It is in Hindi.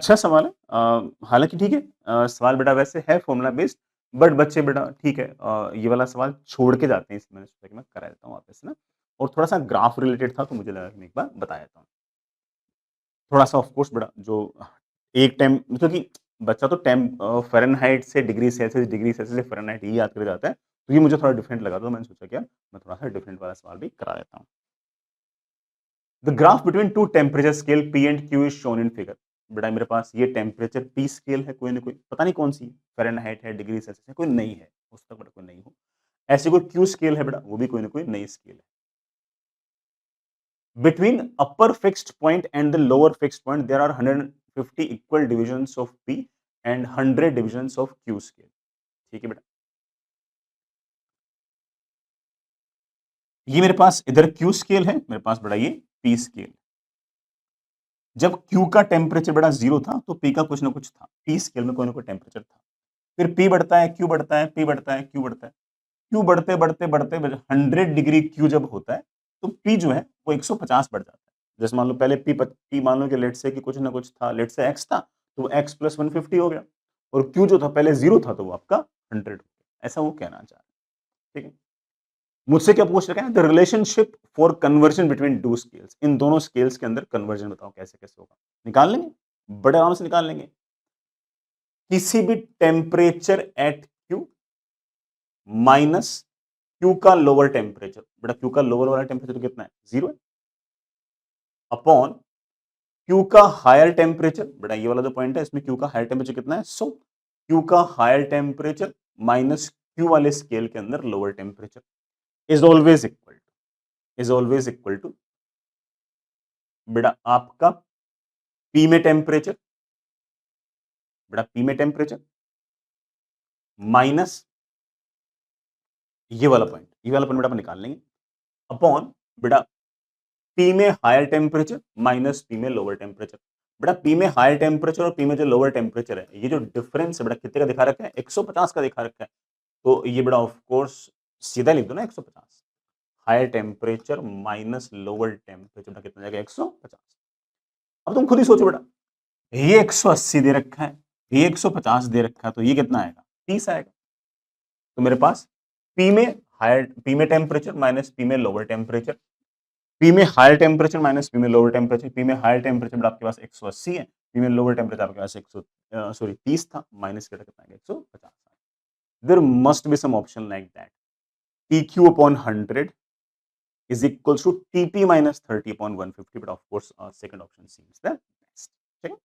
अच्छा सवाल है। हालाँकि ठीक है, सवाल बेटा वैसे है फ़ॉर्मूला बेस्ड, बट बच्चे बेटा ठीक है, ये वाला सवाल छोड़ के जाते हैं, इसलिए मैंने सोचा कि मैं करा देता हूँ वापस से ना। और थोड़ा-सा ग्राफ रिलेटेड था, तो मुझे लगा कि मैं एक बार बता देता हूँ। थोड़ा-सा ऑफ कोर्स बेटा जो एक टाइम, क्योंकि बच्चा तो फ़ारेनहाइट से डिग्री सेल्सियस से फ़ारेनहाइट ही याद करे जाता है, तो ये मुझे थोड़ा डिफरेंट लगा, तो मैंने सोचा कि यार मैं थोड़ा-सा डिफरेंट वाला सवाल भी करा देता हूँ। The graph between two temperature scale P and Q is shown in figure. बेटा मेरे पास ये टेम्परेचर पी स्केल है, कोई ना कोई पता नहीं कौन सी है, फ़ारेनहाइट है, डिग्री सेल्सियस है, कोई नई है, हो सकता है बेटा कोई नई हो। ऐसी कोई क्यू स्केल है बेटा, वो भी कोई ना कोई नई स्केल है। Between upper fixed point and the lower fixed point, there are 150 equal divisions of P and 100 divisions of Q scale. ठीक है बेटा, ये मेरे पास इधर Q स्केल है, मेरे पास बेटा ये P स्केल। जब Q का टेम्परेचर बेटा 0 था, तो P का कुछ ना कुछ था। P स्केल में कोई ना कोई टेम्परेचर था। फिर P बढ़ता है, Q बढ़ता है, P बढ़ता है, Q बढ़ता है। Q बढ़ते बढ़ते बढ़ते 100 डिग्री Q जब होता है, तो P जो है वो 150 बढ़ जाता है। जैसे मान लो पहले P मान लो कि लेट्स से कि कुछ ना कुछ था, लेट्स से X था, तो X प्लस 150 हो गया, और Q जो था पहले 0 था, तो वो आपका 100 हो गया। ऐसा वो कहना चाह रहा है। ठीक है, मुझसे क्या पूछ रखा है, the relationship for conversion between two scales. इन दोनों स्केल्स के अंदर कन्वर्जन बताओ कैसे कैसे होगा। निकाल लेंगे, बड़े आराम से निकाल लेंगे। किसी भी temperature at Q minus Q का लोअर टेम्परेचर, बेटा Q का लोअर वाला टेम्परेचर कितना है, 0 है, अपॉन Q का हायर टेम्परेचर, बेटा ये वाला जो पॉइंट है, इसमें Q का हायर टेम्परेचर कितना है, 100। Q का हायर टेम्परेचर माइनस Q वाले स्केल के अंदर lower temperature is always equal to बेटा आपका P में टेम्परेचर, बेटा P में टेम्परेचर माइनस ये वाला पॉइंट बेटा अपन निकाल लेंगे, अपॉन बेटा P में हायर टेम्परेचर माइनस P में लोअर टेम्परेचर। बेटा P में हायर टेम्परेचर और P में जो लोअर टेम्परेचर है, ये जो डिफरेंस है बेटा कितने का दिखा रखा है, 150 का दिखा रखा है। तो ये बेटा ऑफ कोर्स सीधा लिख दो ना, 150 higher temperature minus lower temperature, बेटा कितना जाएगा, 150। अब तुम खुद ही सोचो बेटा, ये 180 दे रखा है, ये 150 दे रखा है, तो ये कितना आएगा, 30 आएगा। तो मेरे पास P में टेम्परेचर माइनस P में लोअर टेम्परेचर, P में हायर टेम्परेचर माइनस P में लोअर टेम्परेचर, P में हायर टेम्परेचर आपके पास 180 है, P में लोअर टेम्परेचर आपके पास 30 था, माइनस कितना आएगा, 150। There must be some option like that, TQ upon 100 is equals to TP minus 30 upon 150, but of course second option seems the best. ठीक है।